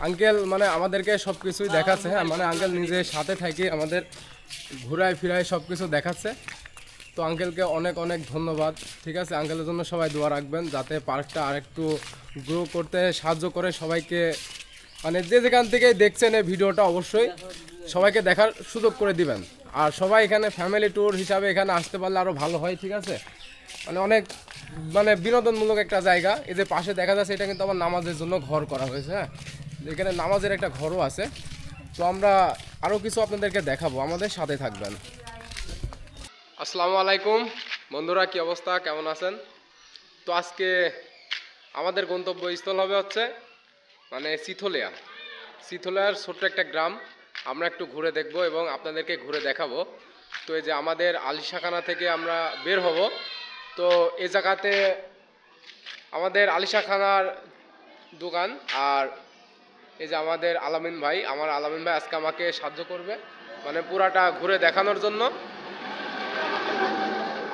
Uncle মানে আমাদেরকে সব কিছুই দেখাচ্ছে, হ্যাঁ মানে আঙ্কেল নিজে সাথে থাকি আমাদের ঘুরায় ফিরায় সব কিছু দেখাচ্ছে। তো আঙ্কেলকে অনেক অনেক ধন্যবাদ। ঠিক আছে, আঙ্কেলের জন্য সবাই দোয়া রাখবেন যাতে পার্কটা আরেকটু গ্রো করতে সাহায্য করে সবাইকে, মানে যে যেখান থেকে দেখছেন এই ভিডিওটা অবশ্যই সবাইকে দেখার সুযোগ করে দিবেন। আর সবাই এখানে ফ্যামিলি ট্যুর হিসাবে এখানে আসতে পারলে আরও ভালো হয়। ঠিক আছে, মানে অনেক মানে বিনোদনমূলক একটা জায়গা। এই যে পাশে দেখা যাচ্ছে এটা কিন্তু আমার নামাজের জন্য ঘর করা হয়েছে, হ্যাঁ এখানে নামাজের একটা ঘরও আছে। তো আমরা আরও কিছু আপনাদেরকে দেখাবো, আমাদের সাথে থাকবেন। আসসালামু আলাইকুম বন্ধুরা, কি অবস্থা, কেমন আছেন? তো আজকে আমাদের গন্তব্যস্থল হবে হচ্ছে মানে সিথলিয়ার ছোট্ট একটা গ্রাম। আমরা একটু ঘুরে দেখব এবং আপনাদেরকে ঘুরে দেখাবো। তো এই যে আমাদের আলিশাখানা থেকে আমরা বের হব। তো এই জায়গাতে আমাদের আলিশাখানার দোকান, আর এই যে আমাদের আলামিন ভাই আজকে আমাকে সাহায্য করবে মানে পুরাটা ঘুরে দেখানোর জন্য।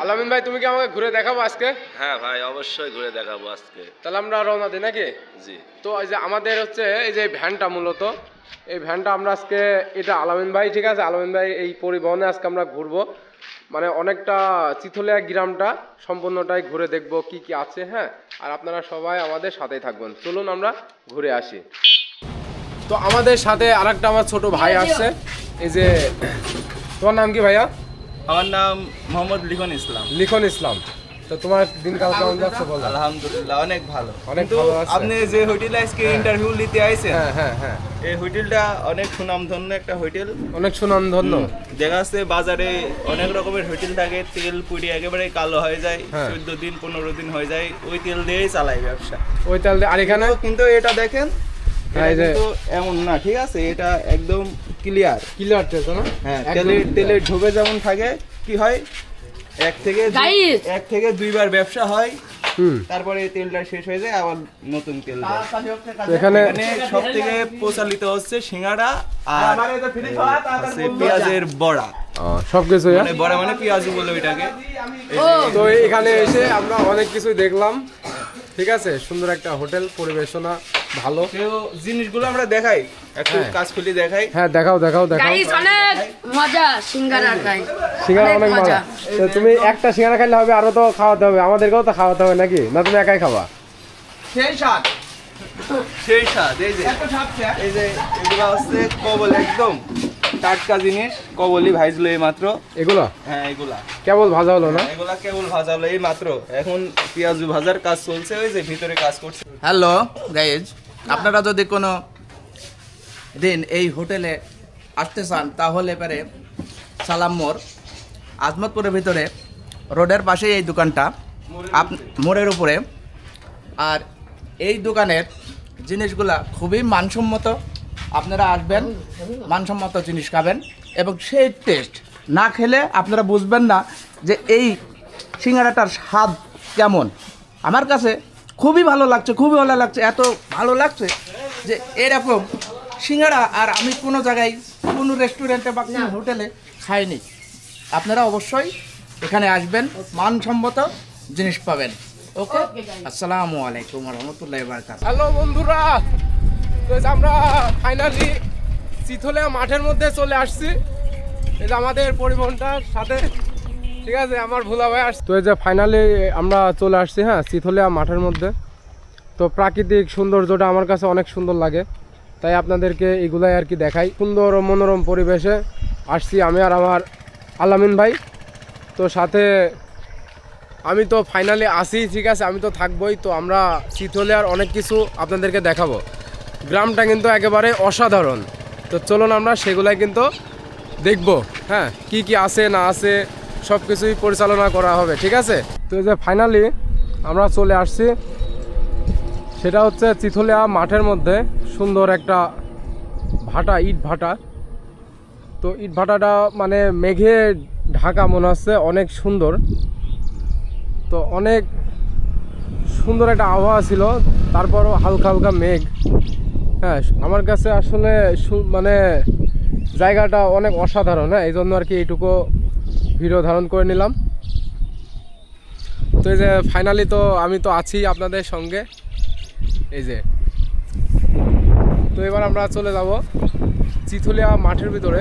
আলামিন ভাই, তুমি কি আমাকে ঘুরে দেখাবো আজকে? হ্যাঁ ভাই, অবশ্যই ঘুরে দেখাবো আজকে। তাহলে আমরা রওনা দিই নাকি? জি। তো এই যে আমাদের হচ্ছে এই যে ভ্যানটা, মূলত এই ভ্যানটা আমরা আজকে, এটা আলামিন ভাই, ঠিক আছে আলামিন ভাই এই পরিবহনে আজকে আমরা ঘুরবো, মানে অনেকটা চিথলিয়া গ্রামটা সম্পূর্ণটাই ঘুরে দেখবো কি কি আছে। হ্যাঁ, আর আপনারা সবাই আমাদের সাথেই থাকবেন। চলুন আমরা ঘুরে আসি। তো আমাদের সাথে আরেকটা আমার ছোট ভাই আসছে। এই যে তোমার নাম কি ভাইয়া? আমার নাম মোহাম্মদ লিখন ইসলাম। লিখন ইসলাম। তো তোমার দিনকাল কেমন যাচ্ছে বলো? আলহামদুলিল্লাহ অনেক ভালো। অনেক কিন্তু ভালো আছে। আপনি যে হোটেলে আজকে ইন্টারভিউ নিতে আইছেন, হ্যাঁ হ্যাঁ হ্যাঁ, এই হোটেলটা অনেক সুনামধন্য একটা হোটেল। অনেক সুনামধন্য। দেখা যাচ্ছে বাজারে অনেক রকমের হোটেল থাকে, তেল পুড়ি একেবারে কালো হয়ে যায়, 14 দিন 15 দিন হয়ে যায়, ওই তেল দিয়েই চালায় ব্যবসা। ওই তেল দিয়ে। আর এখানে কিন্তু এটা দেখেন, কিন্তু এমন না, ঠিক আছে, এটা একদম ক্লিয়ার তেল না। হ্যাঁ, তেলের ঢোকে যেমন থাকে, কি হয় এক থেকে দুইবার ব্যবসা হয়, তারপরে তেলটা শেষ হয়ে যায়, আবার নতুন তেল দেয়। এখানে সব থেকে প্রচলিত হচ্ছে সিঙ্গাড়া আর পেঁয়াজের বড়া। সবকিছু মানে বড়া মানে পেঁয়াজু বলে ওইটাকে। তো এখানে এসে আমরা অনেক কিছু দেখলাম। ঠিক আছে, সুন্দর একটা হোটেল, পরিবেশনা ভালো। জিনিসগুলো আমরা দেখাই, একটু কাজ খুলি দেখাই। হ্যাঁ দেখাও। অনেক মজা সিঙ্গারা খাই, সিঙ্গারা অনেক মজা। তো তুমি একটা সিঙ্গারা খাইলে হবে, আরো তো খাওয়াতে হবে, আমাদেরকেও তো খাওয়াতে হবে নাকি? না তুমি একাই খাবা? সেই স্বাদ। এই যে এগুলো হচ্ছে কবল, একদম টাটকা জিনিস, কবলি ভাজলো এই মাত্র এগুলো। হ্যাঁ, এগুলা কেবল ভাজা হলো না? এগুলা কেবল ভাজা হলো এই মাত্র। এখন পেঁয়াজু ভাজার কাজ চলছে, ওই যে ভিতরে কাজ করছে। হ্যালো গাইজ, আপনারা যদি কোনো দিন এই হোটেলে আসতে চান তাহলে পারে সালাম মোড়, আজমতপুরের ভিতরে রোডের পাশেই এই দোকানটা, মোড়ের উপরে। আর এই দোকানের জিনিসগুলা খুবই মানসম্মত। আপনারা আসবেন, মানসম্মত জিনিস খাবেন এবং সেই টেস্ট না খেলে আপনারা বুঝবেন না যে এই সিঙ্গারাটার স্বাদ কেমন। আমার কাছে খুবই ভালো লাগছে, এত ভালো লাগছে যে এরকম সিঙ্গারা আর আমি কোনো জায়গায়, কোনো রেস্টুরেন্টে বা কোনো হোটেলে খাইনি। আপনারা অবশ্যই এখানে আসবেন, মানসম্মত জিনিস পাবেন। ওকে, আসসালামু আলাইকুম ওয়া রাহমাতুল্লাহি ওয়া বারাকাতুহু। হ্যালো বন্ধুরা, তো আমরা ফাইনালি চিথলিয়া মাঠের মধ্যে চলে আসছি। এই যে আমাদের পরিবহনটার সাথে, ঠিক আছে, আমার ভোলা ভাই আসছে। তো এই যে ফাইনালি আমরা চলে আসছি, হ্যাঁ চিথলিয়া মাঠের মধ্যে। তো প্রাকৃতিক সৌন্দর্যটা আমার কাছে অনেক সুন্দর লাগে, তাই আপনাদেরকে এগুলাই আর কি দেখাই। সুন্দর ও মনোরম পরিবেশে আসছি আমি আর আমার আলামিন ভাই। তো সাথে আমি তো ফাইনালি আসি, ঠিক আছে, আমি তো থাকবোই। তো আমরা চিথলিয়ার অনেক কিছু আপনাদেরকে দেখাবো। গ্রামটা কিন্তু একেবারে অসাধারণ। তো চলুন আমরা সেগুলাই কিন্তু দেখব। হ্যাঁ, কি কি আছে না আছে সব কিছুই পরিচালনা করা হবে, ঠিক আছে। তো এই যে ফাইনালি আমরা চলে আসছি, সেটা হচ্ছে চিথলিয়া মাঠের মধ্যে সুন্দর একটা ভাটা, ইট ভাটা। তো ইট ভাটাটা মানে মেঘে ঢাকা মনে হচ্ছে, অনেক সুন্দর। তো অনেক সুন্দর একটা আবহাওয়া ছিল, তারপরও হালকা হালকা মেঘ। হ্যাঁ, আমার কাছে আসলে মানে জায়গাটা অনেক অসাধারণ। হ্যাঁ, এই জন্য আর কি এইটুকু ভিডিও ধারণ করে নিলাম। তো এই যে ফাইনালি তো আমি তো আছি আপনাদের সঙ্গে। এই যে তো এবার আমরা চলে যাব চিথলিয়া মাঠের ভিতরে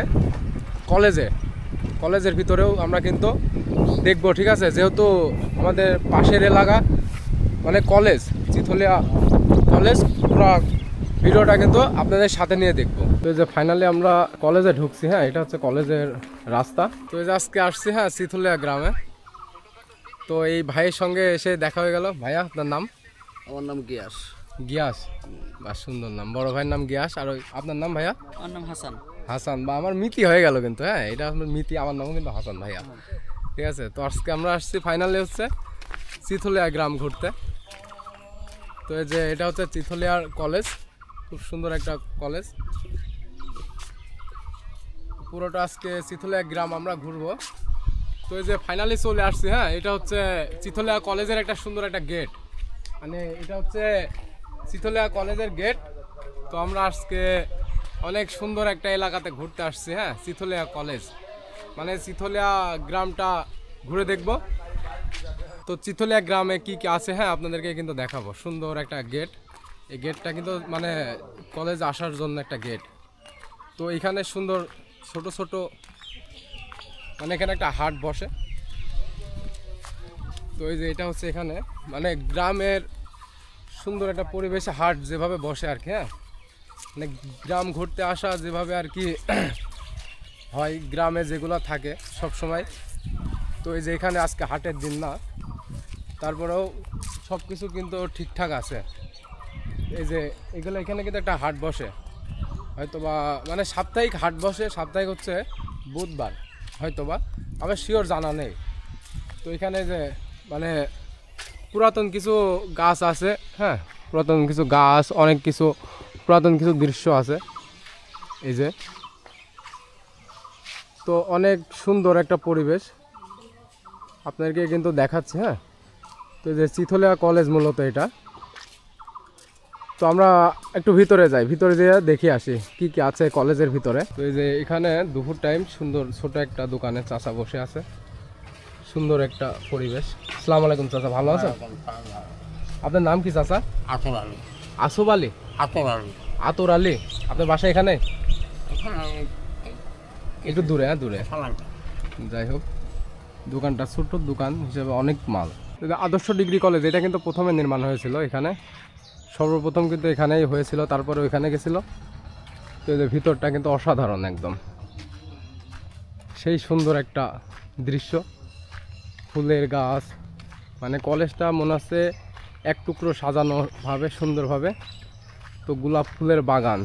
কলেজের ভিতরেও আমরা কিন্তু দেখব, ঠিক আছে, যেহেতু আমাদের পাশের এলাকা মানে কলেজ, চিথলিয়া কলেজ, পুরো ভিডিওটা কিন্তু আপনাদের সাথে নিয়ে দেখবো। তো এই যে ফাইনালি আমরা কলেজে ঢুকছি, হ্যাঁ এটা হচ্ছে কলেজের রাস্তা। তো এই যে আজকে আসছি হ্যাঁ চিথলিয়া গ্রামে। তো এই ভাইয়ের সঙ্গে এসে দেখা হয়ে গেল। ভাইয়া আপনার নাম? আমার নাম গিয়াস। গিয়াস, বা সুন্দর নাম। বড় ভাইয়ের নাম গিয়াস, আর আপনার নাম ভাইয়া? আমার নাম হাসান। হাসান, বা আমার মিতি হয়ে গেল কিন্তু, হ্যাঁ এটা আপনার মিতি, আমার নামও কিন্তু হাসান ভাইয়া, ঠিক আছে। তো আজকে আমরা আসছি ফাইনালি হচ্ছে চিথলিয়া গ্রাম ঘুরতে। তো এই যে এটা হচ্ছে চিথলিয়ার কলেজ, খুব সুন্দর একটা কলেজ। পুরোটা আজকে চিথলিয়া গ্রাম আমরা ঘুরবো। তো এই যে ফাইনালি চলে আসছি, হ্যাঁ এটা হচ্ছে চিথলিয়া কলেজের একটা সুন্দর একটা গেট, মানে এটা হচ্ছে চিথলিয়া কলেজের গেট। তো আমরা আজকে অনেক সুন্দর একটা এলাকাতে ঘুরতে আসছি, হ্যাঁ চিথলিয়া কলেজ, মানে চিথলিয়া গ্রামটা ঘুরে দেখব। তো চিথলিয়া গ্রামে কি কি আছে হ্যাঁ আপনাদেরকে কিন্তু দেখাবো। সুন্দর একটা গেট, এই গেটটা কিন্তু মানে কলেজ আসার জন্য একটা গেট। তো এখানে সুন্দর ছোট ছোট মানে এখানে একটা হাট বসে। তো এই যে এটা হচ্ছে এখানে মানে গ্রামের সুন্দর একটা পরিবেশে হাট যেভাবে বসে আর কি, হ্যাঁ মানে গ্রাম ঘুরতে আসা যেভাবে আর কি হয় গ্রামে যেগুলো থাকে সব সময়। তো এই যে এখানে আজকে হাটের দিন না, তারপরেও সব কিছু কিন্তু ঠিকঠাক আছে। এই যে এগুলো এখানে কিন্তু একটা হাট বসে, হয়তো বা মানে সাপ্তাহিক হাট বসে, সাপ্তাহিক হচ্ছে বুধবার হয়তো বা, আমার শিওর জানা নেই। তো এখানে যে মানে পুরাতন কিছু গাছ আছে, হ্যাঁ পুরাতন কিছু গাছ, অনেক কিছু পুরাতন কিছু দৃশ্য আছে এই যে। তো অনেক সুন্দর একটা পরিবেশ আপনাদেরকে কিন্তু দেখাচ্ছে, হ্যাঁ। তো এই যে চিথলিয়া কলেজ মূলত এটা। তো আমরা একটু ভিতরে যাই, ভিতরে যেয়ে দেখে আসি কি কি আছে কলেজের ভিতরে। তো এই যে এখানে দুপুর টাইম সুন্দর ছোট একটা দোকানে চাচা বসে আছে, সুন্দর একটা পরিবেশ। আসসালামু আলাইকুম চাচা, ভালো আছেন? আপনার নাম কি চাচা? আতর আলী। আসফ আলী? আতর আলী। আতর আলী। আপনার বাসা এখানে? একটু দূরে, হ্যাঁ দূরে। যাই হোক, দোকানটা ছোট্ট দোকান হিসেবে অনেক মাল। আদর্শ ডিগ্রি কলেজ এটা কিন্তু প্রথমে নির্মাণ হয়েছিল এখানে, সর্বপ্রথম কিন্তু এখানেই হয়েছিল, তারপরে ওইখানে গেছিল। তো এদের ভিতরটা কিন্তু অসাধারণ একদম, সেই সুন্দর একটা দৃশ্য, ফুলের গাছ, মানে কলেজটা মনে হচ্ছে এক টুকরো সাজানোভাবে সুন্দরভাবে। তো গোলাপ ফুলের বাগান।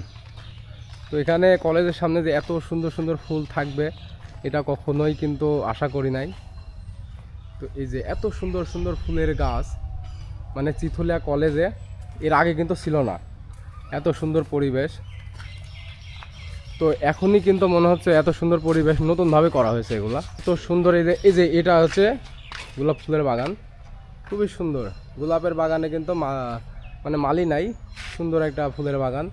তো এখানে কলেজের সামনে যে এত সুন্দর সুন্দর ফুল থাকবে এটা কখনোই কিন্তু আশা করি নাই। তো এই যে এত সুন্দর সুন্দর ফুলের গাছ মানে চিথলিয়া কলেজে এর আগে কিন্তু ছিল না, এত সুন্দর পরিবেশ। তো এখনই কিন্তু মনে হচ্ছে এত সুন্দর পরিবেশ নতুনভাবে করা হয়েছে এগুলা। তো সুন্দর এই যে এটা হচ্ছে গোলাপ ফুলের বাগান, খুবই সুন্দর। গোলাপের বাগানে কিন্তু মানে মালি নাই, সুন্দর একটা ফুলের বাগান।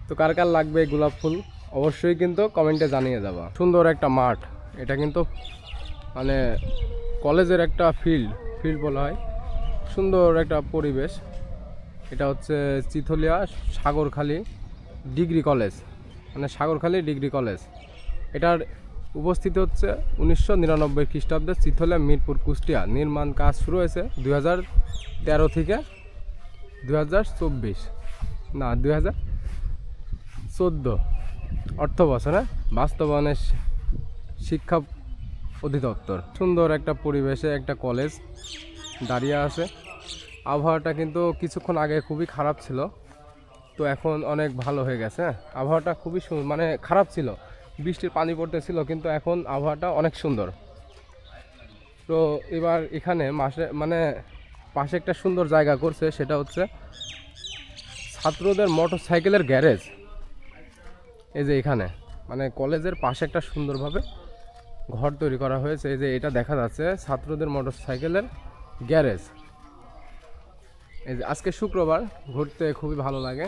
তো কার কার লাগবে গোলাপ ফুল অবশ্যই কিন্তু কমেন্টে জানিয়ে যাবা। সুন্দর একটা মাঠ, এটা কিন্তু মানে কলেজের একটা ফিল্ড বলা হয়, সুন্দর একটা পরিবেশ। এটা হচ্ছে চিথলিয়া সাগরখালী ডিগ্রি কলেজ, মানে সাগরখালী ডিগ্রি কলেজ। এটার উপস্থিতি হচ্ছে 1999 খ্রিস্টাব্দে চিথলিয়া মিরপুর কুষ্টিয়া। নির্মাণ কাজ শুরু হয়েছে 2013 থেকে 2024 না 2014 অর্থ বছরে বাস্তবায়নের শিক্ষা অধিদপ্তর। সুন্দর একটা পরিবেশে একটা কলেজ দাঁড়িয়ে আছে। আবহাওয়াটা কিন্তু কিছুক্ষণ আগে খুবই খারাপ ছিল, তো এখন অনেক ভালো হয়ে গেছে। আবহাওয়াটা খুবই মানে খারাপ ছিল, বৃষ্টির পানি পড়তেছিল, কিন্তু এখন আবহাওয়াটা অনেক সুন্দর। তো এবার এখানে মানে পাশে একটা সুন্দর জায়গা করছে, সেটা হচ্ছে ছাত্রদের মোটর সাইকেলের গ্যারেজ। এই যে এখানে মানে কলেজের পাশে একটা সুন্দরভাবে ঘর তৈরি করা হয়েছে। এই যে এটা দেখা যাচ্ছে ছাত্রদের মোটর সাইকেলের গ্যারেজ। এই যে আজকে শুক্রবার, ঘুরতে খুবই ভালো লাগে।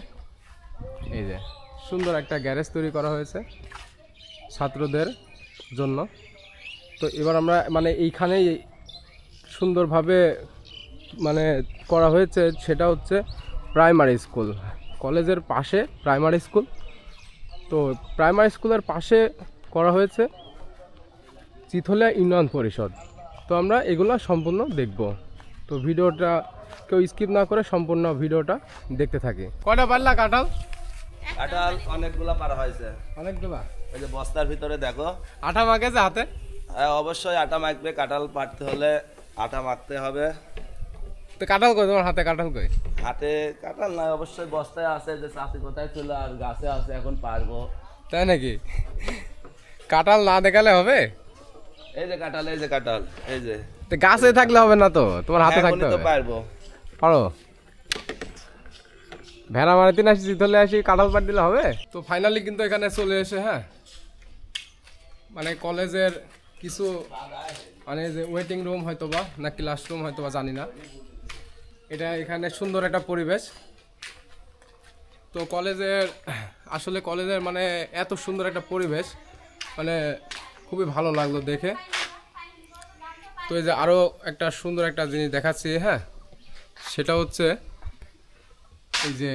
এই যে সুন্দর একটা গ্যারেজ তৈরি করা হয়েছে ছাত্রদের জন্য। তো এবার আমরা মানে এইখানেই সুন্দরভাবে মানে করা হয়েছে, সেটা হচ্ছে প্রাইমারি স্কুল, কলেজের পাশে প্রাইমারি স্কুল। তো প্রাইমারি স্কুলের পাশে করা হয়েছে চিথলিয়া ইউনিয়ন পরিষদ। তো আমরা এগুলো সম্পূর্ণ দেখব। তো ভিডিওটা কেউ স্কিপ না করে সম্পূর্ণ ভিডিওটা দেখতে থাকি। কয়টা পারলা কাঁঠাল? কাঁঠাল অনেকগুলা পারা হয়েছে। অনেকগুলা। ওই যে বস্তার ভিতরে দেখো আটা মাখেছে হাতে? হ্যাঁ, অবশ্যই আটা মাখবে। কাঁঠাল পাড়তে হলে আটা মাখতে হবে। তো কাঁঠাল কই তোমার হাতে? কাঁঠাল কই? হাতে কাঁঠাল নাই, অবশ্যই বস্তায় আছে, যে চাষি কোথায় ছিল আর গাছে আছে, এখন পারবো। তাই নাকি? কাঁঠাল না দেখালে হবে? এই যে কাঁঠাল, এই যে কাঁঠাল, এই যে। তো গাছে থাকলে হবে না, তো তোমার হাতে থাকতে এখনই তো হবে। পারবো। পারো? ভেড়া মারাতে না চিথলে আসি কাঁঠাল পাট দিলে হবে? তো ফাইনালি কিন্তু এখানে চলে এসে, হ্যাঁ, মানে কলেজের কিছু মানে যে ওয়েটিং রুম হয়তো বা না ক্লাসরুম হয়তো বা জানি না, এটা এখানে সুন্দর একটা পরিবেশ। তো কলেজের আসলে কলেজের মানে এত সুন্দর একটা পরিবেশ, মানে খুবই ভালো লাগলো দেখে। তো এই যে আরও একটা সুন্দর একটা জিনিস দেখাচ্ছি, হ্যাঁ, সেটা হচ্ছে এই যে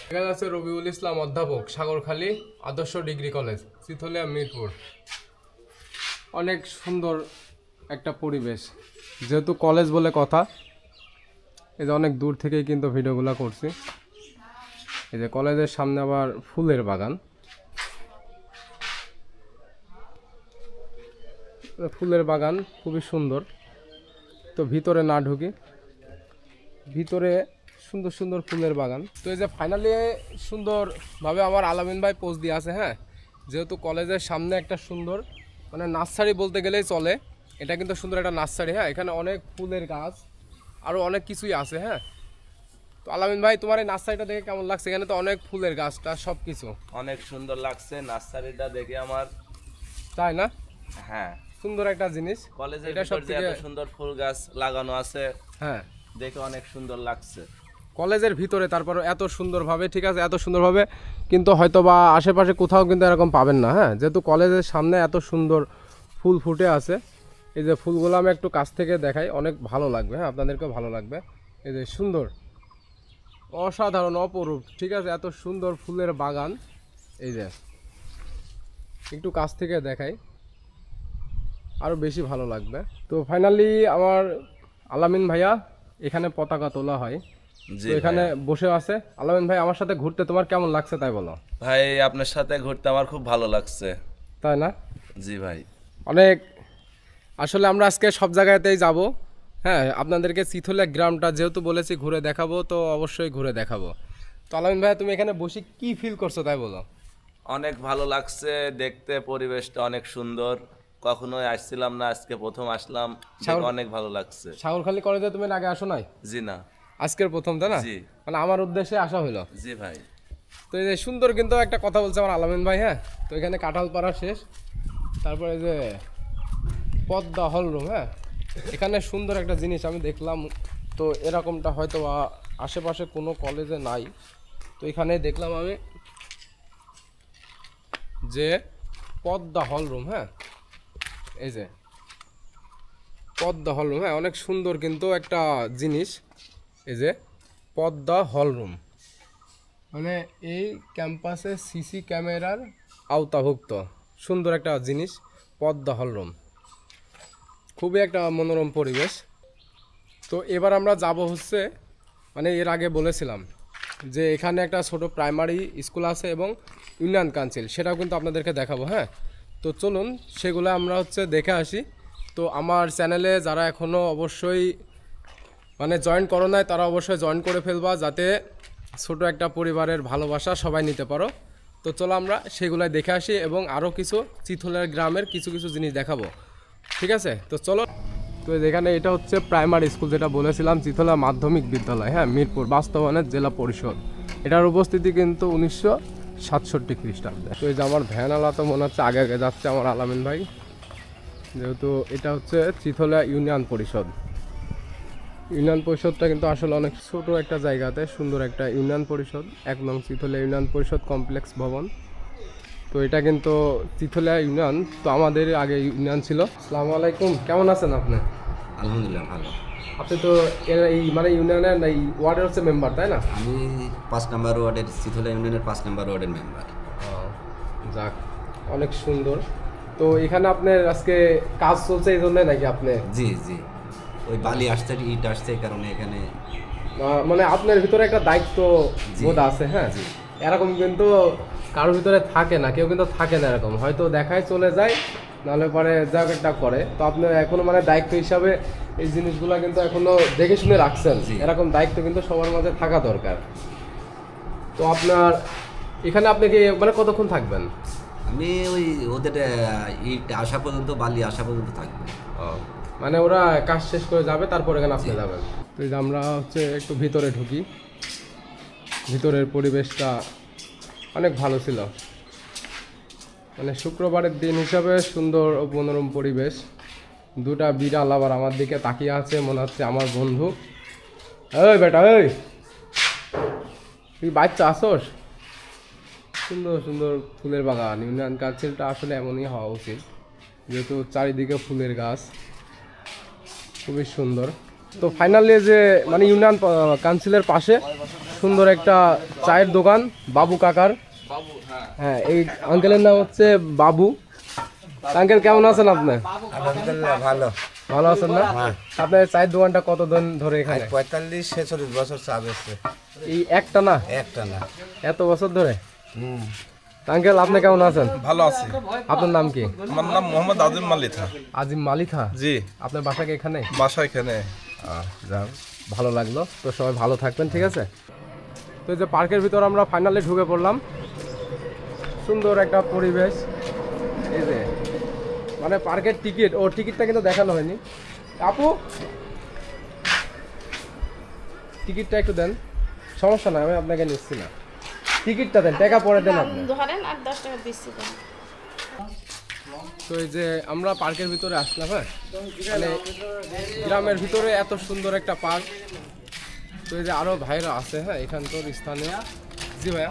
এখানে আছে রবিউল ইসলাম অধ্যাপক, সাগরখালী আদর্শ ডিগ্রি কলেজ, চিথলিয়া, মিরপুর। অনেক সুন্দর একটা পরিবেশ, যেহেতু কলেজ বলে কথা। এই যে অনেক দূর থেকেই কিন্তু ভিডিওগুলো করছি। এই যে কলেজের সামনে আবার ফুলের বাগান, ফুলের বাগান খুবই সুন্দর। তো ভিতরে না ঢুকি, ভিতরে সুন্দর সুন্দর ফুলের বাগান। তো এই যে ফাইনালি সুন্দরভাবে আমার আলামিন ভাই পোজ দিয়ে আছে, হ্যাঁ, যেহেতু কলেজের সামনে একটা সুন্দর মানে নার্সারি বলতে গেলেই চলে, এটা কিন্তু সুন্দর একটা নার্সারি। হ্যাঁ, এখানে অনেক ফুলের গাছ আরও অনেক কিছুই আছে। হ্যাঁ, তো আলামিন ভাই তোমার এই নার্সারিটা দেখে কেমন লাগছে? এখানে তো অনেক ফুলের গাছটা সব কিছু অনেক সুন্দর লাগছে নার্সারিটা দেখে আমার। তাই না? হ্যাঁ, সুন্দর একটা জিনিস। কলেজের এটা ভিতর যে সবথেকে এত সুন্দর ফুল গাছ লাগানো আছে, হ্যাঁ, দেখে অনেক সুন্দর লাগছে। কলেজের ভিতরে তারপর এত সুন্দরভাবে, ঠিক আছে, এত সুন্দরভাবে কিন্তু হয়তো বা আশেপাশে কোথাও কিন্তু এরকম পাবেন না। হ্যাঁ, যেহেতু কলেজের সামনে এত সুন্দর ফুল ফুটে আছে, এই যে ফুলগুলো আমি একটু কাছ থেকে দেখাই, অনেক ভালো লাগবে। হ্যাঁ, আপনাদেরকেও ভালো লাগবে। এই যে সুন্দর, অসাধারণ, অপরূপ, ঠিক আছে, এত সুন্দর ফুলের বাগান। এই যে একটু কাছ থেকে দেখাই, আরও বেশি ভালো লাগবে। তো ফাইনালি আমার আলামিন ভাইয়া এখানে পতাকা তোলা হয়, জি, তো এখানে বসে আছে। আলামিন ভাই, আমার সাথে ঘুরতে তোমার কেমন লাগছে তাই বলো? ভাই আপনার সাথে ঘুরতে আমার খুব ভালো লাগছে। তাই না? জি ভাই, অনেক। আসলে আমরা আজকে সব জায়গাতেই যাব। হ্যাঁ, আপনাদেরকে চিথলিয়া গ্রামটা যেহেতু বলেছি ঘুরে দেখাবো, তো অবশ্যই ঘুরে দেখাবো। তো আলামিন ভাই, তুমি এখানে বসে কি ফিল করছো তাই বলো? অনেক ভালো লাগছে দেখতে, পরিবেশটা অনেক সুন্দর। কখনোই আসছিলাম না, আজকে প্রথম আসলাম, দেখে অনেক ভালো লাগছে। সাগরখালী কলেজে তুমি আগে আসো নাই? জি না, আজকের প্রথম, তাই না? জি। মানে আমার উদ্দেশ্যে আসা হলো। জি ভাই। তো এই যে সুন্দর কিন্তু একটা কথা বলছে আমার আলামিন ভাই। হ্যাঁ, তো এখানে কাঁঠাল পাড়া শেষ, তারপরে যে পদ্মা হল রুম। হ্যাঁ, এখানে সুন্দর একটা জিনিস আমি দেখলাম, তো এরকমটা হয়তো আশেপাশে কোনো কলেজে নাই। তো এখানে দেখলাম আমি যে পদ্মা হল রুম। হ্যাঁ, এই যে পদ্মা হল রুম। হ্যাঁ, অনেক সুন্দর কিন্তু একটা জিনিস, এই যে পদ্মা হল রুম, মানে এই ক্যাম্পাসে সিসি ক্যামেরার আওতাভুক্ত সুন্দর একটা জিনিস, পদ্মা হল রুম। খুবই একটা মনোরম পরিবেশ। তো এবার আমরা যাব হচ্ছে, মানে এর আগে বলেছিলাম যে এখানে একটা ছোট প্রাইমারি স্কুল আছে এবং ইউনিয়ন কাউন্সিল, সেটাও কিন্তু আপনাদেরকে দেখাবো। হ্যাঁ, তো চলুন সেগুলো আমরা হচ্ছে দেখে আসি। তো আমার চ্যানেলে যারা এখনও অবশ্যই মানে জয়েন করো নাই, তারা অবশ্যই জয়েন করে ফেলবা, যাতে ছোট একটা পরিবারের ভালোবাসা সবাই নিতে পারো। তো চলো আমরা সেগুলাই দেখে আসি এবং আরও কিছু চিথলিয়া গ্রামের কিছু কিছু জিনিস দেখাবো, ঠিক আছে? তো চলো। তো এখানে এটা হচ্ছে প্রাইমারি স্কুল, যেটা বলেছিলাম চিথলিয়া মাধ্যমিক বিদ্যালয়। হ্যাঁ, মিরপুর বাস্তবায়নের জেলা পরিষদ। এটার উপস্থিতি কিন্তু 1967 খ্রিস্টাব্দে। তো এই যে আমার ভ্যানওয়ালা তো মনে হচ্ছে আগে আগে যাচ্ছে আমার আলামিন ভাই, যেহেতু এটা হচ্ছে চিথলিয়া ইউনিয়ন পরিষদ। ইউনিয়ন পরিষদটা কিন্তু আসলে অনেক ছোট একটা জায়গাতে সুন্দর একটা ইউনিয়ন পরিষদ, 1 নং চিথলিয়া ইউনিয়ন পরিষদ কমপ্লেক্স ভবন। তো এটা কিন্তু চিথলিয়া ইউনিয়ন, তো আমাদের আগে ইউনিয়ন ছিল। আসসালামু আলাইকুম, কেমন আছেন আপনি? আলহামদুলিল্লাহ ভালো। আপনি তো এই মানে ইউনিয়নের এই ওয়ার্ডের হচ্ছে মেম্বার, তাই না? আমি 5 নম্বর ওয়ার্ডের চিথলা ইউনিয়নের 5 নম্বর ওয়ার্ডের মেম্বার। যাক, অনেক সুন্দর। তো এখানে আপনার আজকে কাজ চলছে এই জন্য নাকি আপনি? জি জি, ওই বালি আসছে, ইট আসছে, এই কারণে এখানে মানে আপনার ভিতরে একটা দায়িত্ব বোধ আছে। হ্যাঁ, এরকম কিন্তু কারোর ভিতরে থাকে না, কেউ কিন্তু থাকে না এরকম, হয়তো দেখায় চলে যায়, নাহলে পরে যা একটা করে। তো আপনি এখনো মানে দায়িত্ব হিসাবে এই জিনিসগুলো কিন্তু এখনো দেখে শুনে রাখছেন। এরকম দায়িত্ব কিন্তু সবার মাঝে থাকা দরকার। তো আপনার এখানে আপনি কি মানে কতক্ষণ থাকবেন? আমি ওই ওদের ইট আসা পর্যন্ত, বালি আসা পর্যন্ত থাকবো। মানে ওরা কাজ শেষ করে যাবে, তারপর এখানে আপনি যাবেন। তো এই যে আমরা হচ্ছে একটু ভিতরে ঢুকি, ভিতরের পরিবেশটা অনেক ভালো ছিল। মানে শুক্রবারের দিন হিসাবে সুন্দর ও মনোরম পরিবেশ। দুটা বিড়াল আবার আমার দিকে তাকিয়ে আছে, মনে হচ্ছে আমার বন্ধু। এই বেটা, এই তুই বাচ্চা আসোস? সুন্দর সুন্দর ফুলের বাগান। ইউনিয়ন কাউন্সিলটা আসলে এমনই হওয়া উচিত, যেহেতু চারিদিকে ফুলের গাছ, খুবই সুন্দর। তো ফাইনালি যে মানে ইউনিয়ন কাউন্সিলের পাশে সুন্দর একটা চায়ের দোকান, বাবু কাকার। হ্যাঁ, এই আঙ্কেলের নাম হচ্ছে বাবু। আঙ্কেল কেমন আছেন আপনি? আলহামদুলিল্লাহ ভালো। ভালো আছেন না? আপনার চায়ের দোকানটা কতদিন ধরে এখানে? 45-46 বছর চা বেচছে। এই একটা না? একটা না, এত বছর ধরে? আঙ্কেল আপনি কেমন আছেন? ভালো আছি। আপনার নাম কি? আমার নাম মোহাম্মদ আজিম মালিথা। আজিম মালিথা? জি। আপনার বাসা কি এখানে? বাসা এখানে। যাক, ভালো লাগলো। তো সবাই ভালো থাকবেন, ঠিক আছে? তো এই যে পার্কের ভিতর আমরা ফাইনালি ঢুকে পড়লাম। সুন্দর একটা পরিবেশ। এই যে মানে পার্কের টিকিট, ও টিকিটটা কিন্তু দেখানো হয়নি। আপু টিকিটটা একটু দেন। সমস্যা না, আমি আপনাকে নিচ্ছি না। টিকিটটা দেন, টাকা পরে দেন আপনি। ধরেন আর 10 টাকা বেশি দেন। তো এই যে আমরা পার্কের ভিতরে আসলাম। হ্যাঁ, মানে গ্রামের ভিতরে এত সুন্দর একটা পার্ক। তো এই যে আরো ভাইরা আছে। হ্যাঁ, এখানকার স্থানীয়। জি ভাইয়া,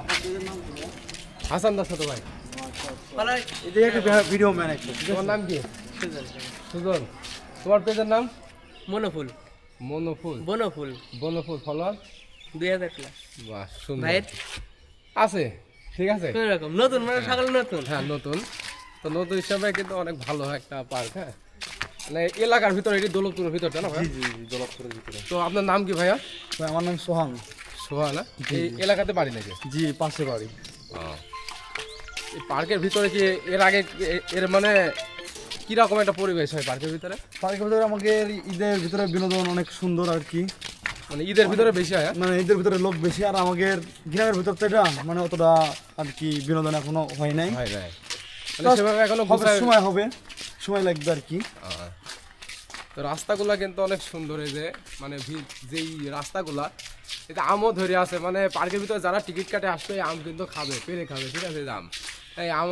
হাসান দাস তো ভাই। Video man. তোমার নাম কি? সুজন। তোমার পেজের নাম? মনোফুল। মনোফুল? বনফুল। বনফুল। Follower 2000 plus. বাহ, সুন্দর ভাইয়ের আছে, ঠিক আছে। কোন রকম নতুন মানে সকাল নতুন। হ্যাঁ, নতুন। তো নতুন হিসাবে কিন্তু অনেক ভালো একটা পার্ক। হ্যাঁ, মানে এলাকার ভিতরে, এটি দৌলতপুরের ভিতরটা না? জি জি, দৌলতপুরের ভিতরে। তো আপনার নাম কি ভাইয়া? আমার নাম সোহান। সোহা না? এই এলাকাতে বাড়ি নাকি? জি, পাশে বাড়ি। এই পার্কের ভিতরে কি এর আগে এর মানে কিরকম একটা পরিবেশ হয় পার্কের ভিতরে? পার্কের ভিতরে আমাদের ঈদের ভিতরে বিনোদন অনেক সুন্দর আর কি। মানে ঈদের ভিতরে বেশি হয়? মানে ঈদের ভিতরে লোক বেশি, আর আমাদের গ্রামের ভিতর তো এটা মানে অতটা আর কি বিনোদন এখনো হয় নাই। মানে সেভাবে এখনো সময় হবে, সময় লাগবে আর কি। তো রাস্তাগুলা কিন্তু অনেক সুন্দর। এই যে মানে যেই রাস্তাগুলা, এটা আমও ধরে আছে। মানে পার্কের ভিতরে যারা টিকিট কাটে আসবে, এই আম কিন্তু খাবে, পেরে খাবে, ঠিক আছে? আম এই আম।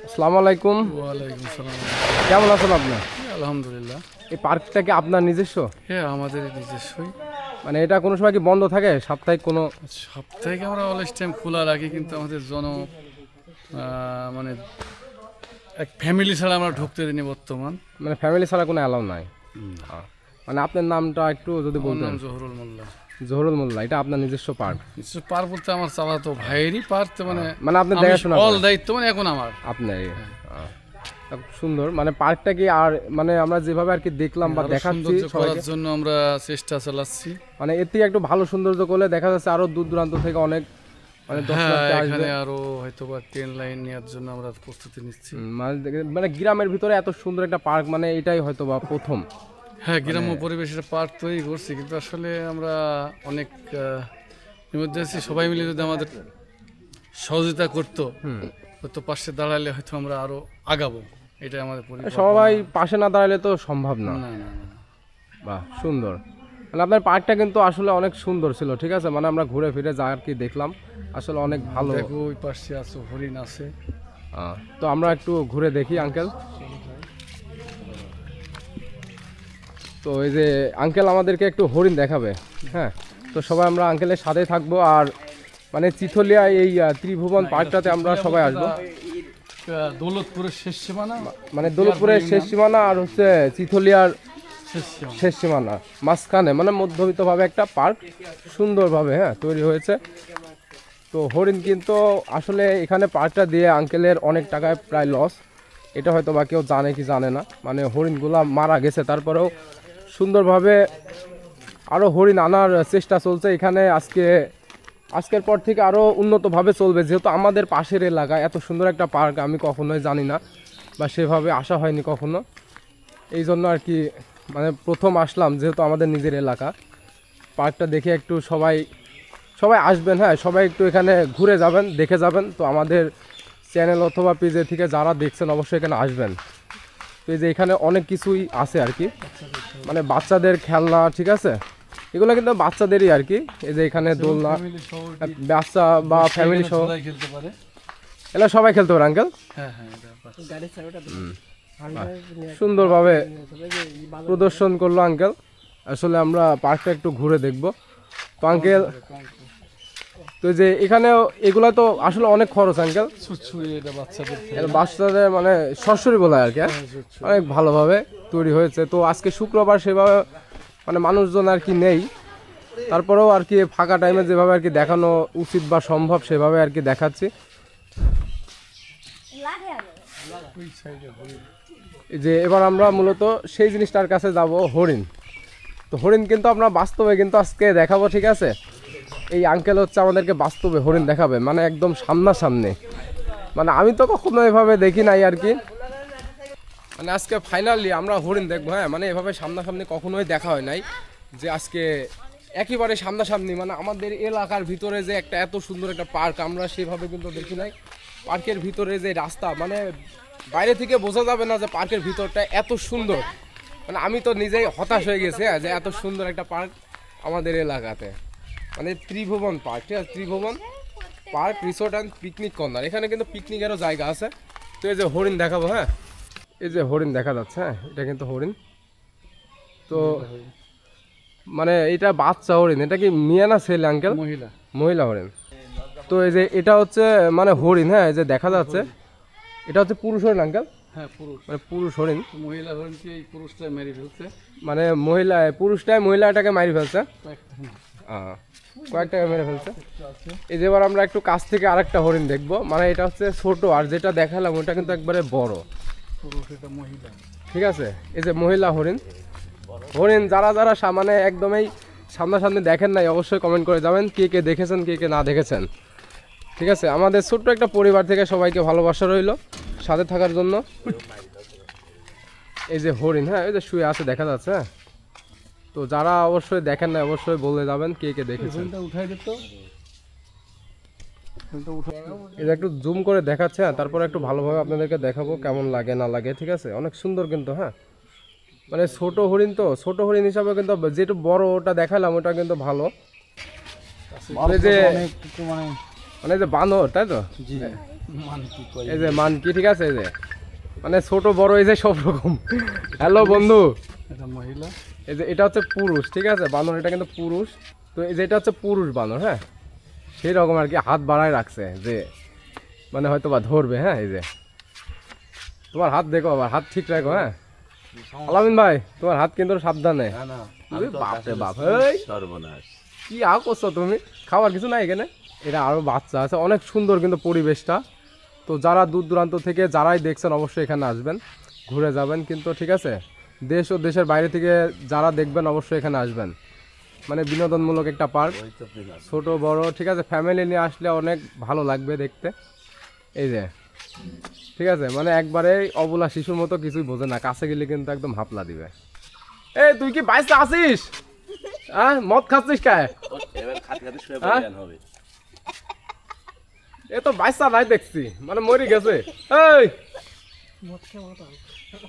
আসসালামু আলাইকুম। ওয়ালাইকুম সালাম। কেমন আছেন আপনি? আলহামদুলিল্লাহ। এই পার্কটা কি আপনার নিজস্ব? হ্যাঁ, আমাদের নিজস্বই। মানে এটা কোনো সময় কি বন্ধ থাকে? সাপ্তাহিক কোনো? সাপ্তাহিক আমরা অলওয়েজ টাইম খোলা রাখি, কিন্তু আমাদের মানে এক ফ্যামিলি ছাড়া আমরা ঢুকতে দিইনি বর্তমান। মানে ফ্যামিলি ছাড়া কোনো অ্যালাউ নাই? মানে আপনার নামটা একটু যদি বলতেন। জহুরুল মোল্লা। জহুরুল মোল্লা, এটা আপনার নিজস্ব পার্ক? নিজস্ব পার্ক বলতে আমার চালাতো ভাইয়েরই পার্ক। মানে আপনি দেখাশোনা অল দায়িত্ব মানে এখন আমার। আপনার সুন্দর মানে পার্কটা কি? আর মানে আমরা যেভাবে আর কি দেখলাম বা দেখাচ্ছি করার জন্য আমরা চেষ্টা চালাচ্ছি। মানে এর থেকে একটু ভালো সৌন্দর্য করলে দেখা যাচ্ছে আরো দূর দূরান্ত থেকে অনেক মানে এখানে আরো হয়তো বা ট্রেন লাইন নেওয়ার জন্য আমরা প্রস্তুতি নিচ্ছি। মানে গ্রামের ভিতরে এত সুন্দর একটা পার্ক, মানে এটাই হয়তো বা প্রথম। হ্যাঁ, গ্রাম্য পরিবেশের পার্ক তৈরি করছি, কিন্তু আসলে আমরা অনেক মধ্যে আছি। সবাই মিলে যদি আমাদের সহযোগিতা করতো, হয়তো পাশে দাঁড়ালে হয়তো আমরা আরো আগাবো। এটাই আমাদের পরিকল্পনা। সবাই পাশে না দাঁড়ালে তো সম্ভব না। না না না। বাহ, সুন্দর। মানে আপনার পার্কটা কিন্তু আসলে অনেক সুন্দর ছিল, ঠিক আছে? মানে আমরা ঘুরে ফিরে যা আর কি দেখলাম, আসলে অনেক ভালো। দেখো ওই পাশে আছে হরিণ আছে। তো আমরা একটু ঘুরে দেখি আঙ্কেল। তো এই যে আঙ্কেল আমাদেরকে একটু হরিণ দেখাবে। হ্যাঁ, তো সবাই আমরা আঙ্কেলের সাথে থাকবো। আর মানে চিথলিয়া এই ত্রিভুবন পার্কটাতে আমরা সবাই আসবো। দৌলতপুরের শেষ সীমানা, মানে দৌলতপুরের শেষ সীমানা আর হচ্ছে চিথলিয়ার শেষ সীমানা মাঝখানে মানে মধ্যবিত্তভাবে একটা পার্ক সুন্দরভাবে হ্যাঁ তৈরি হয়েছে। তো হরিণ কিন্তু আসলে এখানে পার্কটা দিয়ে আঙ্কেলের অনেক টাকায় প্রায় লস, এটা হয়তো বা কেউ জানে কি জানে না, মানে হরিণগুলা মারা গেছে তারপরেও সুন্দরভাবে আরও হরিণ আনার চেষ্টা চলছে এখানে। আজকের পর থেকে আরও উন্নতভাবে চলবে, যেহেতু আমাদের পাশের এলাকা এত সুন্দর একটা পার্ক আমি কখনোই জানি না বা সেভাবে আসা হয়নি কখনো, এই জন্য আর কি মানে প্রথম আসলাম, যেহেতু আমাদের নিজের এলাকা। পার্কটা দেখে একটু সবাই আসবেন, হ্যাঁ সবাই একটু এখানে ঘুরে যাবেন, দেখে যাবেন। তো আমাদের চ্যানেল অথবা পেজে থেকে যারা দেখছেন অবশ্যই এখানে আসবেন। তো এই যে এখানে অনেক কিছুই আছে আর কি, মানে বাচ্চাদের খেলনা, ঠিক আছে, এগুলো কিন্তু বাচ্চাদেরই আর কি। এই যে এখানে দোলনা, বাচ্চা বা ফ্যামিলি সহ খেলতে পারে, এগুলো সবাই খেলতে পারে আঙ্কেল। হ্যাঁ সুন্দরভাবে প্রদর্শন করলো আঙ্কেল। আসলে আমরা পার্কটা একটু ঘুরে দেখব। তো আঙ্কেল, তো যে এখানে এগুলা তো আসলে অনেক খরচ আঙ্কেল, বাচ্চাদের মানে সরাসরি বলা আর কি, অনেক ভালোভাবে তৈরি হয়েছে। তো আজকে শুক্রবার সেভাবে মানে মানুষজন আর কি নেই, তারপরেও আর কি ফাঁকা টাইমে যেভাবে আর কি দেখানো উচিত বা সম্ভব সেভাবে আর কি দেখাচ্ছি। যে এবার আমরা মূলত সেই জিনিসটার কাছে যাব, হরিণ। তো হরিণ কিন্তু আমরা বাস্তবে কিন্তু আজকে দেখাবো, ঠিক আছে। এই আঙ্কেল হচ্ছে আমাদেরকে বাস্তবে হরিণ দেখাবে, মানে একদম সামনাসামনি, মানে আমি তো কখনো এভাবে দেখি নাই আর কি। মানে আজকে ফাইনালি আমরা হরিণ দেখবো, হ্যাঁ মানে এভাবে সামনাসামনি কখনোই দেখা হয় নাই, যে আজকে একেবারে সামনাসামনি মানে আমাদের এলাকার ভিতরে যে একটা এত সুন্দর একটা পার্ক আমরা সেভাবে কিন্তু দেখি নাই। পার্কের ভিতরে যে রাস্তা, মানে বাইরে থেকে বোঝা যাবে না যে পার্কের ভিতরটা এত সুন্দর, মানে আমি তো নিজেই হতাশ হয়ে গেছি যে এত সুন্দর একটা পার্ক আমাদের এলাকাতে, মানে ত্রিভুবন পার্ক, ঠিক আছে, Tribhuvan park resort and picnic corner. এখানে কিন্তু পিকনিকেরও জায়গা আছে। তো এই যে হরিণ দেখাবো, হ্যাঁ এই যে হরিণ দেখা যাচ্ছে, হ্যাঁ এটা কিন্তু হরিণ। তো মানে এটা বাচ্চা হরিণ, এটা কি মেয়ে না ছেলে আঙ্কেল? মহিলা হরিণ। তো এই যে এটা হচ্ছে মানে হরিণ, হ্যাঁ এই যে দেখা যাচ্ছে এটা হচ্ছে পুরুষ হরিণ আঙ্কেল। হ্যাঁ পুরুষ, মানে পুরুষ হরিণ। মহিলা হরিণকে এই পুরুষটাই মেরে ফেলছে, মানে পুরুষটাই মহিলাটাকে মারি ফেলছে, কয়েকটাকে মেরে ফেলছে। এই যে এবার আমরা একটু কাছ থেকে আরেকটা হরিণ দেখবো, মানে এটা হচ্ছে ছোট, আর যেটা দেখালাম ওটা কিন্তু একবারে বড়, মহিলা, ঠিক আছে। এই যে মহিলা হরিণ। যারা মানে একদমই সামনাসামনি দেখেন নাই অবশ্যই কমেন্ট করে যাবেন, কে কে দেখেছেন কে কে না দেখেছেন, ঠিক আছে। আমাদের ছোট্ট একটা পরিবার থেকে সবাইকে ভালোবাসা রইল সাথে থাকার জন্য। এই যে হরিণ, হ্যাঁ এই যে শুয়ে আছে দেখা যাচ্ছে, হ্যাঁ। তো যারা অবশ্যই দেখেন না অবশ্যই বলে যাবেন কে কে দেখেছেন। এটা একটু জুম করে দেখাচ্ছে, হ্যাঁ তারপরে একটু ভালোভাবে আপনাদেরকে দেখাবো কেমন লাগে না লাগে, ঠিক আছে। অনেক সুন্দর কিন্তু, হ্যাঁ মানে ছোট হরিণ, তো ছোট হরিণ হিসাবে কিন্তু যেটা বড় ওটা দেখালাম ওটা কিন্তু ভালো। মানে যে বানর, তাই তো, এই যে মানকি, ঠিক আছে। এই যে মানে ছোট বড় এই যে সব রকম। হ্যালো বন্ধু, এটা মহিলা, এই যে এটা হচ্ছে পুরুষ, ঠিক আছে, বানর এটা কিন্তু পুরুষ। তো এই যে এটা হচ্ছে পুরুষ বানর, হ্যাঁ সেই রকম আর কি, হাত বাড়ায় রাখছে যে মানে হয়তো বা ধরবে, হ্যাঁ এই যে তোমার হাত দেখো, আবার হাত ঠিক রাখো, হ্যাঁ আলামিন ভাই তোমার হাত কিন্তু সাবধানে। বাপরে বাপ, সর্বনাশ, কি করছো তুমি, খাওয়ার কিছু নাই এখানে। এটা আরো বাচ্চা আছে, অনেক সুন্দর কিন্তু পরিবেশটা। তো যারা দূর দূরান্ত থেকে যারাই দেখছেন অবশ্যই এখানে আসবেন, ঘুরে যাবেন কিন্তু, ঠিক আছে। দেশ ও দেশের বাইরে থেকে যারা দেখবেন অবশ্যই এখানে আসবেন, মানে বিনোদনমূলক একটা পার্ক, ছোট বড়, ঠিক আছে, ফ্যামিলি নিয়ে আসলে অনেক ভালো লাগবে দেখতে। এই যে ঠিক আছে, মানে একবারে অবলা শিশুর মতো কিছুই বোঝে না, কাছে গেলে কিন্তু একদম হাপলা দিবে। এই তুই কি বাইসে আসিস, হ্যাঁ মদ খাচ্ছিস কায়? এ তো বাইসা নাই দেখছি, মানে মরি গেছে। এই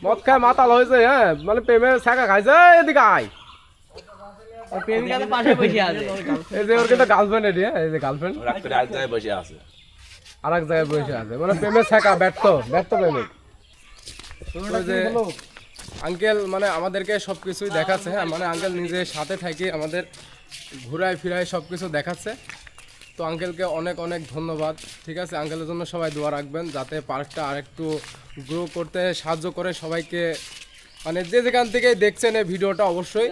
মদ খায় মাতাল হয়েছে, হ্যাঁ মানে প্রেমে ছাকা খাইছে। এদিকে আয়, এই যে ওর কিন্তু গার্লফ্রেন্ড, এটি এই যে গার্লফ্রেন্ড আর এক জায়গায় বসে আছে, মানে প্রেমে ছাকা, ব্যর্থ প্রেমিক। আঙ্কেল মানে আমাদেরকে সবকিছুই দেখাচ্ছে, হ্যাঁ মানে আঙ্কেল নিজে সাথে থেকে আমাদের ঘুরায় ফিরায় সবকিছু দেখাচ্ছে। তো আঙ্কেলকে অনেক অনেক ধন্যবাদ, ঠিক আছে। আঙ্কেলের জন্য সবাই দোয়া রাখবেন যাতে পার্কটা আরেকটু গ্রো করতে সাহায্য করে, সবাইকে মানে যে যেখান থেকে দেখছেন এই ভিডিওটা অবশ্যই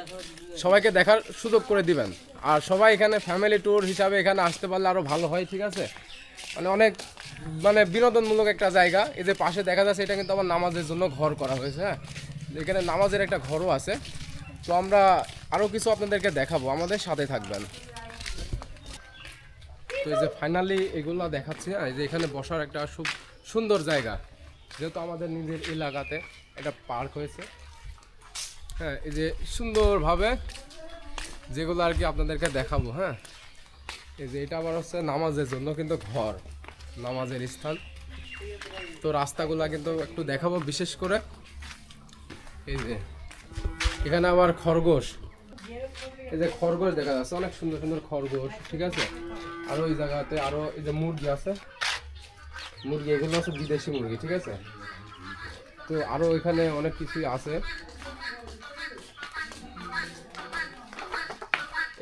সবাইকে দেখার সুযোগ করে দিবেন। আর সবাই এখানে ফ্যামিলি ট্যুর হিসাবে এখানে আসতে পারলে আরও ভালো হয়, ঠিক আছে? মানে অনেক মানে বিনোদনমূলক একটা জায়গা। এই যে পাশে দেখা যাচ্ছে এটা কিন্তু আমার নামাজের জন্য ঘর করা হয়েছে, হ্যাঁ, এখানে নামাজের একটা ঘরও আছে। তো আমরা আরও কিছু আপনাদেরকে দেখাবো, আমাদের সাথে থাকবেন। তো এই যে ফাইনালি এগুলো দেখাচ্ছি, হ্যাঁ, এই যে এখানে বসার একটা খুব সুন্দর জায়গা, যেহেতু আমাদের নিজের এলাকাতে একটা পার্ক হয়েছে, হ্যাঁ, এই যে সুন্দরভাবে যেগুলো আর কি আপনাদেরকে দেখাবো। হ্যাঁ, এই যে এটা আবার হচ্ছে নামাজের জন্য কিন্তু ঘর, নামাজের স্থান। তো রাস্তাগুলা কিন্তু একটু দেখাবো বিশেষ করে। এই যে এখানে আবার খরগোশ, এই যে খরগোশ দেখা যাচ্ছে, অনেক সুন্দর সুন্দর খরগোশ, ঠিক আছে? আরও এই জায়গাতে আরও এই যে মুরগি আছে, মুরগি এগুলো হচ্ছে বিদেশি মুরগি, ঠিক আছে? তো আরও এখানে অনেক কিছুই আছে।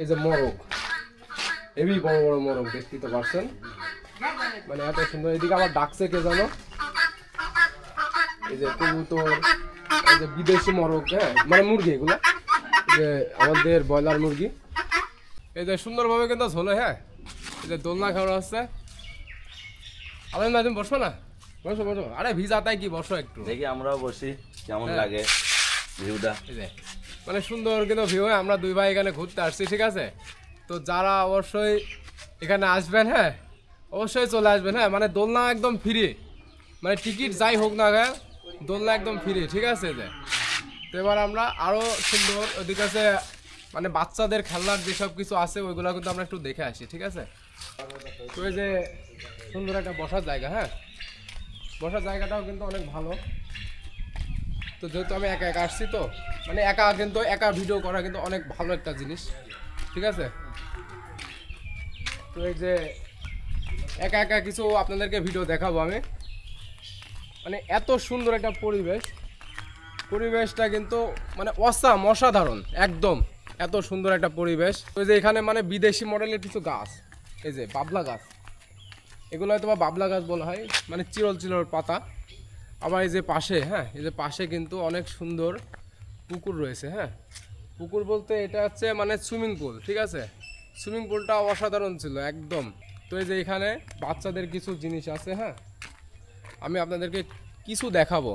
এই যে মোরগ, হেভি বড় বড় মোরগ দেখতে তো পারছেন, মানে এত সুন্দর। এদিকে আবার ডাকছে কে জানো, এই যে কবুতর, এই যে বিদেশি মোরগ, হ্যাঁ, মানে মুরগি এগুলো, যে আমাদের ব্রয়লার মুরগি। এই যে সুন্দরভাবে কিন্তু ঝোলে, হ্যাঁ, এই যে দোলনা খাওয়া হচ্ছে। আলামিন ভাই তুমি বসো না, বসো বসো, আরে ভিজা তাই কি, বসো একটু, দেখি আমরাও বসি কেমন লাগে ভিউটা। মানে সুন্দর কিন্তু ভিউ। আমরা দুই ভাই এখানে ঘুরতে আসছি, ঠিক আছে? তো যারা অবশ্যই এখানে আসবেন, হ্যাঁ, অবশ্যই চলে আসবেন, হ্যাঁ, মানে দোলনা একদম ফ্রি, মানে টিকিট যাই হোক না কেন দোলনা একদম ফ্রি, ঠিক আছে? যে তো এবার আমরা আরও সুন্দর ওদিকে আছে, মানে বাচ্চাদের খেলনার যেসব কিছু আছে ওইগুলো কিন্তু আমরা একটু দেখে আসি, ঠিক আছে? তো এই যে সুন্দর একটা বসার জায়গা, হ্যাঁ, বসার জায়গাটাও কিন্তু অনেক ভালো। তো যেহেতু আমি একা একা আসছি, তো মানে একা কিন্তু একা ভিডিও করা কিন্তু অনেক ভালো একটা জিনিস, ঠিক আছে? তো এই যে একা একা কিছু আপনাদেরকে ভিডিও দেখাবো আমি, মানে এত সুন্দর একটা পরিবেশটা কিন্তু মানে অসাধারণ একদম, এত সুন্দর একটা পরিবেশ। ওই যে এখানে মানে বিদেশি মডেলের কিছু গাছ, এই যে বাবলা গাছ, এগুলো হয়তো বা বাবলা গাছ বলা হয়, মানে চিরল চিরল পাতা। আবার এই যে পাশে, হ্যাঁ, এই যে পাশে কিন্তু অনেক সুন্দর পুকুর রয়েছে, হ্যাঁ, পুকুর বলতে এটা হচ্ছে মানে সুইমিং পুল, ঠিক আছে? সুইমিং পুলটা অসাধারণ ছিল একদম। তো এই যে এখানে বাচ্চাদের কিছু জিনিস আছে, হ্যাঁ, আমি আপনাদেরকে কিছু দেখাবো।